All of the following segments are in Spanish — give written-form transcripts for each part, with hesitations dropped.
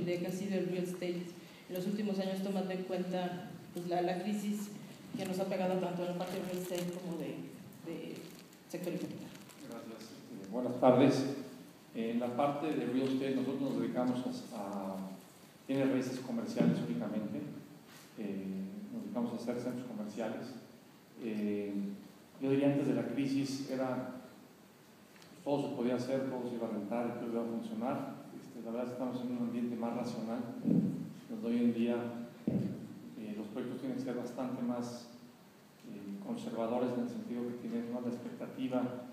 volatilidad que ha sido el real estate en los últimos años, tomando en cuenta pues, la crisis que nos ha pegado tanto en la parte de real estate como de sector inmobiliario. Gracias. Buenas tardes. En la parte de real estate nosotros nos dedicamos tiene raíces comerciales únicamente, nos dedicamos a hacer centros comerciales. Yo diría antes de la crisis todo se podía hacer, todo se iba a rentar, todo iba a funcionar. La verdad es que estamos en un ambiente más racional, donde hoy en día los proyectos tienen que ser bastante más conservadores, en el sentido que tienen más la expectativa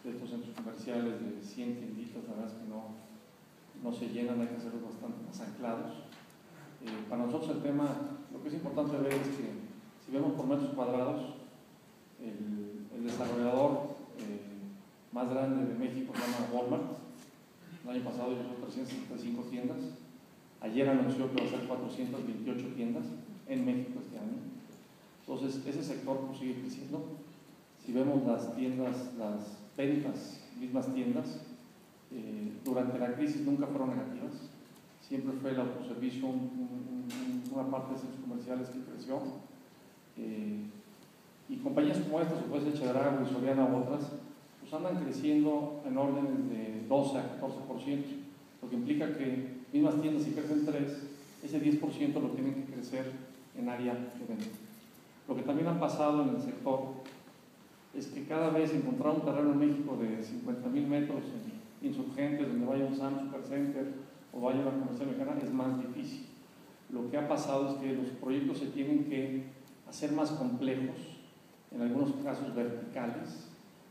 de estos centros comerciales de 100 tienditas. La verdad es que no se llenan, hay que hacerlos bastante más anclados. Para nosotros el tema, lo que es importante ver es que si vemos por metros cuadrados, el desarrollador más grande de México se llama Walmart. El año pasado hizo 365 tiendas. Ayer anunció que va a ser 428 tiendas en México este año. Entonces, ese sector pues, sigue creciendo. Si vemos las tiendas, las ventas, mismas tiendas, durante la crisis nunca fueron negativas. Siempre fue el autoservicio una parte de centros comerciales que creció. Y compañías como estas, o puede ser Chedraui, Soriana u otras, pues andan creciendo en órdenes de 12 a 14%, lo que implica que mismas tiendas, si crecen 3, ese 10% lo tienen que crecer en área de venta. Lo que también ha pasado en el sector es que cada vez encontrar un terreno en México de 50,000 metros en Insurgentes, donde vaya un Sam's Supercenter o vaya una comercial mexicana, es más difícil. Lo que ha pasado es que los proyectos se tienen que hacer más complejos, en algunos casos verticales,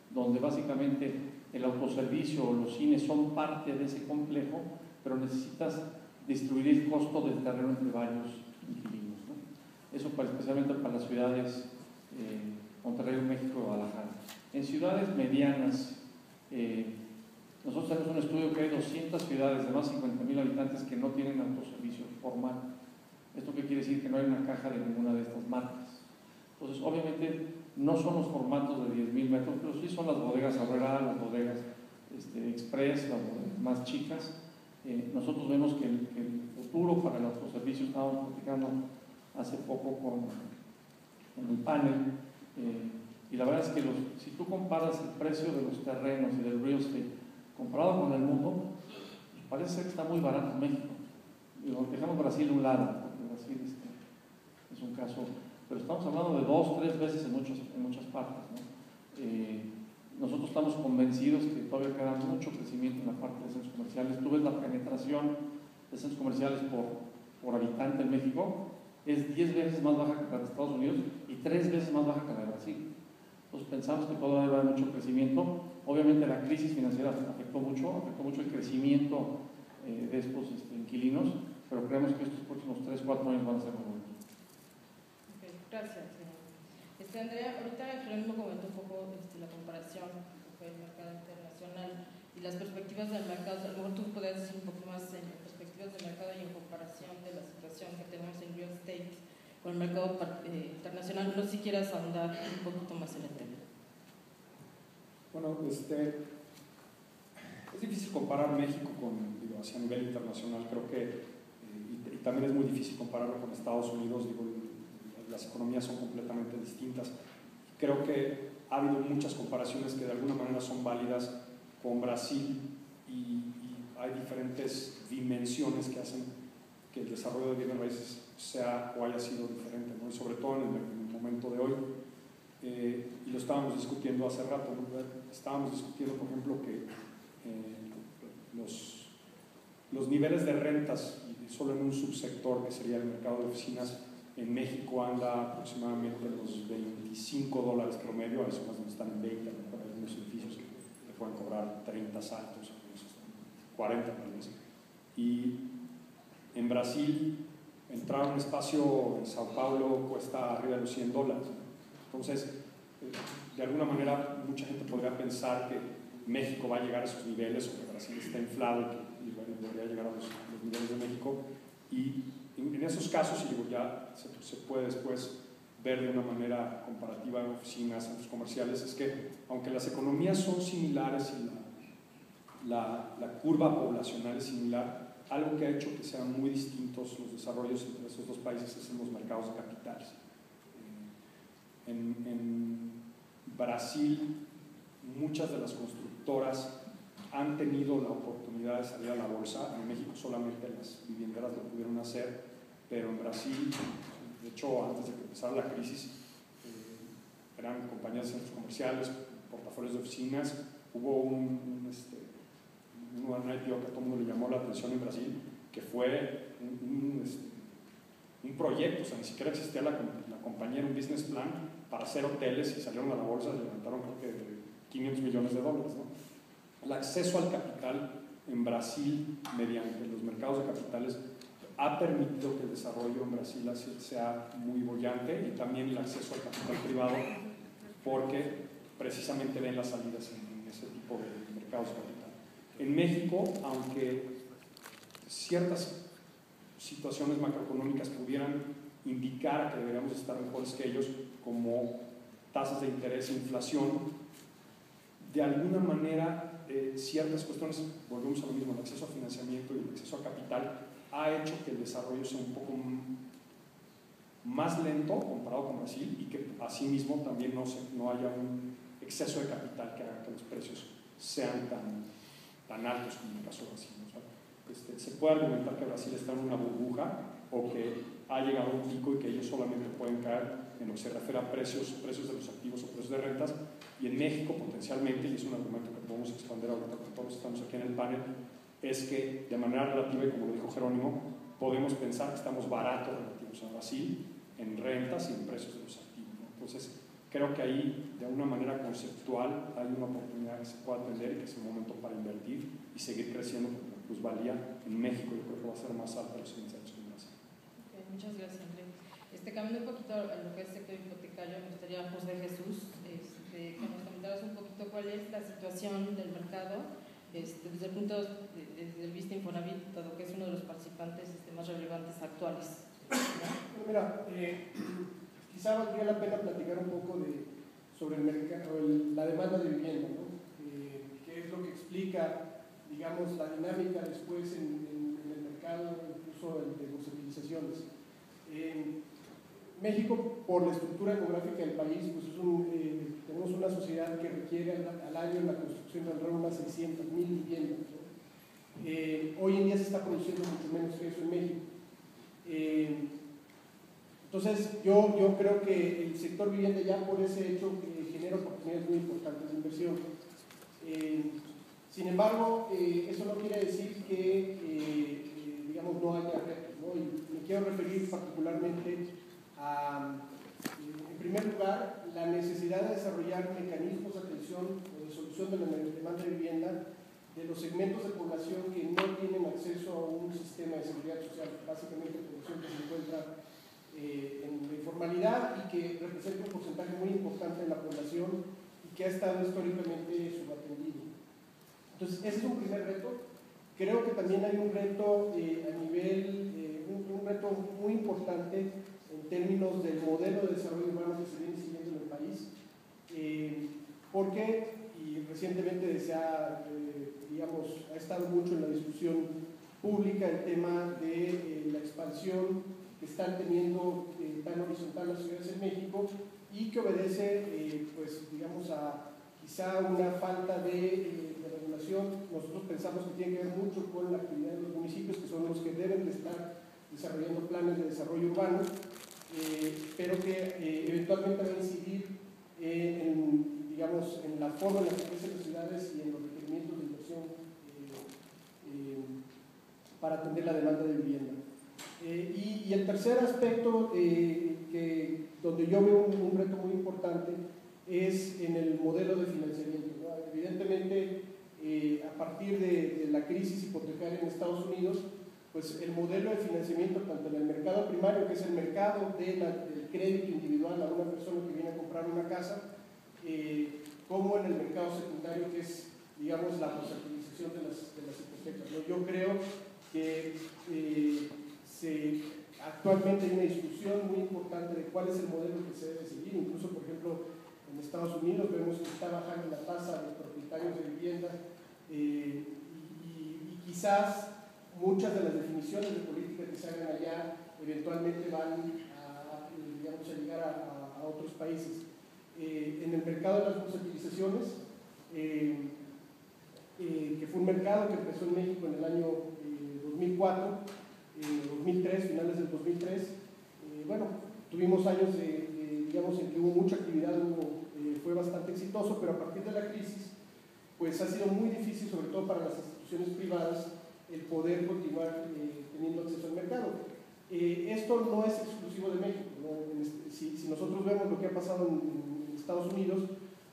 donde básicamente el autoservicio o los cines son parte de ese complejo, pero necesitas distribuir el costo del terreno entre varios inquilinos, ¿no? Eso especialmente para las ciudades Monterrey, México y Guadalajara. En ciudades medianas, nosotros tenemos un estudio que hay 200 ciudades de más de 50,000 habitantes que no tienen autoservicio formal. ¿Esto qué quiere decir? Que no hay una caja de ninguna de estas marcas. Entonces, obviamente, no son los formatos de 10,000 metros, pero sí son las bodegas Aurrera, las bodegas Express, las bodegas más chicas. Nosotros vemos que el futuro para el autoservicio, estábamos platicando hace poco en el panel, y la verdad es que si tú comparas el precio de los terrenos y del real estate comparado con el mundo, pues parece ser que está muy barato en México. Dejamos Brasil a un lado, porque Brasil es un caso, pero estamos hablando de 2 o 3 veces en muchas partes, ¿no? Nosotros estamos convencidos que todavía queda mucho crecimiento en la parte de centros comerciales. Tú ves la penetración de centros comerciales por habitante en México, es 10 veces más baja que la de Estados Unidos y 3 veces más baja que la de Brasil. Entonces pensamos que todavía va a haber mucho crecimiento. Obviamente la crisis financiera afectó mucho el crecimiento de estos inquilinos, pero creemos que estos próximos 3-4 años van a ser muy buenos. Okay, gracias. Andrea, ahorita Jerónimo comentó un poco la comparación del mercado internacional y las perspectivas del mercado. A lo mejor tú podrías decir un poco más en perspectivas del mercado y en comparación de la situación que tenemos en real estate con el mercado internacional. No sé si quieras ahondar un poquito más en el tema. Bueno, es difícil comparar México hacia nivel internacional. Creo que y también es muy difícil compararlo con Estados Unidos. Las economías son completamente distintas. Creo que ha habido muchas comparaciones que de alguna manera son válidas con Brasil y hay diferentes dimensiones que hacen que el desarrollo de bienes raíces sea o haya sido diferente, ¿no? Y sobre todo en el momento de hoy. Y lo estábamos discutiendo hace rato, ¿no? Estábamos discutiendo, por ejemplo, que los niveles de rentas, y solo en un subsector que sería el mercado de oficinas, en México anda aproximadamente los $25 promedio. Hay zonas donde están en 20, hay algunos edificios que le pueden cobrar 30 saltos, 40 tal vez. Y en Brasil, entrar a un espacio en Sao Paulo cuesta arriba de los $100. Entonces, de alguna manera, mucha gente podría pensar que México va a llegar a esos niveles, o que Brasil está inflado y debería llegar a los niveles de México. Y en esos casos, y ya se puede después ver de una manera comparativa en oficinas, centros comerciales, es que aunque las economías son similares y la curva poblacional es similar, algo que ha hecho que sean muy distintos los desarrollos entre esos dos países es en los mercados de capitales. En Brasil, muchas de las constructoras han tenido la oportunidad de salir a la bolsa. En México solamente las vivienderas lo pudieron hacer, pero en Brasil, de hecho, antes de que empezara la crisis, eran compañías de centros comerciales, portafolios de oficinas. Hubo un IPO que a todo el mundo le llamó la atención en Brasil, que fue un proyecto, o sea, ni siquiera existía la compañía, era un business plan para hacer hoteles, y salieron a la bolsa y levantaron creo que $500 millones, ¿no? El acceso al capital en Brasil mediante los mercados de capitales ha permitido que el desarrollo en Brasil sea muy bollante, y también el acceso al capital privado, porque precisamente ven las salidas en ese tipo de mercados de capital. En México, aunque ciertas situaciones macroeconómicas pudieran indicar que deberíamos estar mejores que ellos, como tasas de interés e inflación, de alguna manera ciertas cuestiones, volvemos a lo mismo, el acceso a financiamiento y el acceso a capital ha hecho que el desarrollo sea un poco más lento comparado con Brasil, y que asimismo también no haya un exceso de capital que haga que los precios sean tan altos como en el caso de Brasil, ¿no? O sea, se puede argumentar que Brasil está en una burbuja, o que ha llegado a un pico y que ellos solamente pueden caer en lo que se refiere a precios de los activos o precios de rentas. Y en México potencialmente, y es un argumento que podemos expandir ahorita con todos los que estamos aquí en el panel, es que de manera relativa, y como lo dijo Jerónimo, podemos pensar que estamos baratos relativos a Brasil en rentas y en precios de los activos, ¿no? Entonces creo que ahí, de una manera conceptual, hay una oportunidad que se pueda atender, y que es el momento para invertir y seguir creciendo, porque la plusvalía en México yo creo que va a ser más alta los siguientes años que en Brasil. Okay, muchas gracias, André. Cambiando un poquito a lo que es el sector hipotecario, me gustaría, José Jesús, que nos comentaras un poquito cuál es la situación del mercado desde el punto de vista Infonavit, dado que es uno de los participantes más relevantes actuales. Bueno, mira, quizá valdría la pena platicar un poco sobre el mercado, la demanda de vivienda, ¿no? ¿Qué es lo que explica, digamos, la dinámica después en el mercado, incluso de bursátiles? México, por la estructura demográfica del país, pues tenemos una sociedad que requiere al año en la construcción de alrededor de unas 600,000 viviendas, ¿no? Hoy en día se está produciendo mucho menos que eso en México. Entonces, yo creo que el sector vivienda, ya por ese hecho, genera oportunidades muy importantes de inversión. Sin embargo, eso no quiere decir que, digamos, no haya retos, ¿no? Y me quiero referir particularmente a, en primer lugar, la necesidad de desarrollar mecanismos de atención o de solución de la demanda de vivienda de los segmentos de población que no tienen acceso a un sistema de seguridad social, básicamente población que se encuentra en la informalidad y que representa un porcentaje muy importante de la población y que ha estado históricamente subatendido. Entonces, ese es un primer reto. Creo que también hay un reto a nivel, un reto muy importante en términos del modelo de desarrollo urbano que se viene siguiendo en el país, porque, y recientemente ha estado mucho en la discusión pública el tema de la expansión que están teniendo tan horizontal las ciudades en México, y que obedece, pues, digamos, a quizá una falta de regulación. Nosotros pensamos que tiene que ver mucho con la actividad de los municipios, que son los que deben de estar desarrollando planes de desarrollo urbano, pero que eventualmente va a incidir digamos, en la forma en la que crecen las ciudades y en los requerimientos de inversión para atender la demanda de vivienda. Y el tercer aspecto, donde yo veo un reto muy importante, es en el modelo de financiamiento, ¿no? Evidentemente, a partir de la crisis hipotecaria en Estados Unidos, pues el modelo de financiamiento, tanto en el mercado primario, que es el mercado del crédito individual a una persona que viene a comprar una casa, como en el mercado secundario, que es, digamos, la bursátilización de las hipotecas, ¿no? Yo creo que actualmente hay una discusión muy importante de cuál es el modelo que se debe seguir. Incluso, por ejemplo, en Estados Unidos vemos que está bajando la tasa de propietarios de vivienda, y quizás muchas de las definiciones de política que se hagan allá eventualmente van a, digamos, a llegar a otros países. En el mercado de las bursatilizaciones, que fue un mercado que empezó en México en el año 2004, 2003, finales del 2003, bueno, tuvimos años digamos, en que hubo mucha actividad, fue bastante exitoso, pero a partir de la crisis, pues ha sido muy difícil, sobre todo para las instituciones privadas, el poder continuar teniendo acceso al mercado. Esto no es exclusivo de México, ¿no? Si nosotros vemos lo que ha pasado en Estados Unidos,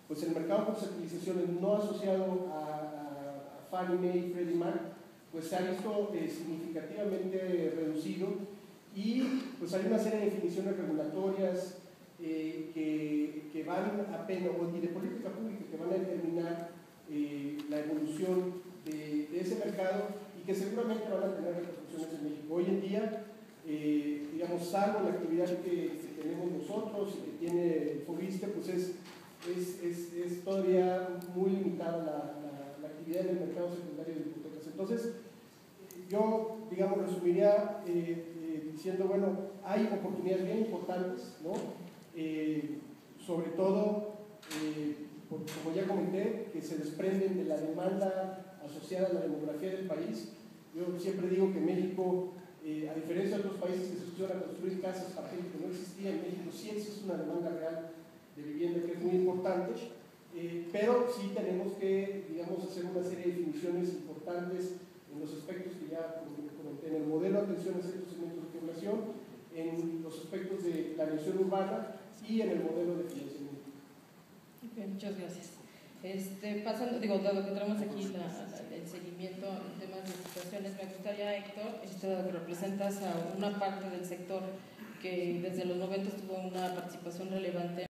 pues el mercado de bursatilizaciones no asociado a Fannie Mae y Freddie Mac, pues se ha visto significativamente reducido, y pues hay una serie de definiciones regulatorias que van a pena, y de política pública, que van a determinar la evolución de ese mercado, y que seguramente van a tener repercusiones en México. Hoy en día, digamos, salvo la actividad que tenemos nosotros y que tiene Fobiste, pues es todavía muy limitada la actividad en el mercado secundario de hipotecas. Entonces, yo, digamos, resumiría diciendo, bueno, hay oportunidades bien importantes, ¿no? Sobre todo, como ya comenté, que se desprenden de la demanda asociada a la demografía del país. Yo siempre digo que México, a diferencia de otros países que se pusieron a construir casas para gente que no existía, en México sí existe una demanda real de vivienda que es muy importante, pero sí tenemos que, digamos, hacer una serie de definiciones importantes en los aspectos que ya comenté, en el modelo de atención a ciertos segmentos de población, en los aspectos de planeación urbana y en el modelo de financiamiento. Okay, muchas gracias. Pasando, dado que tenemos aquí el seguimiento en temas de situaciones, me gustaría, Héctor, que representas a una parte del sector que desde los 90 tuvo una participación relevante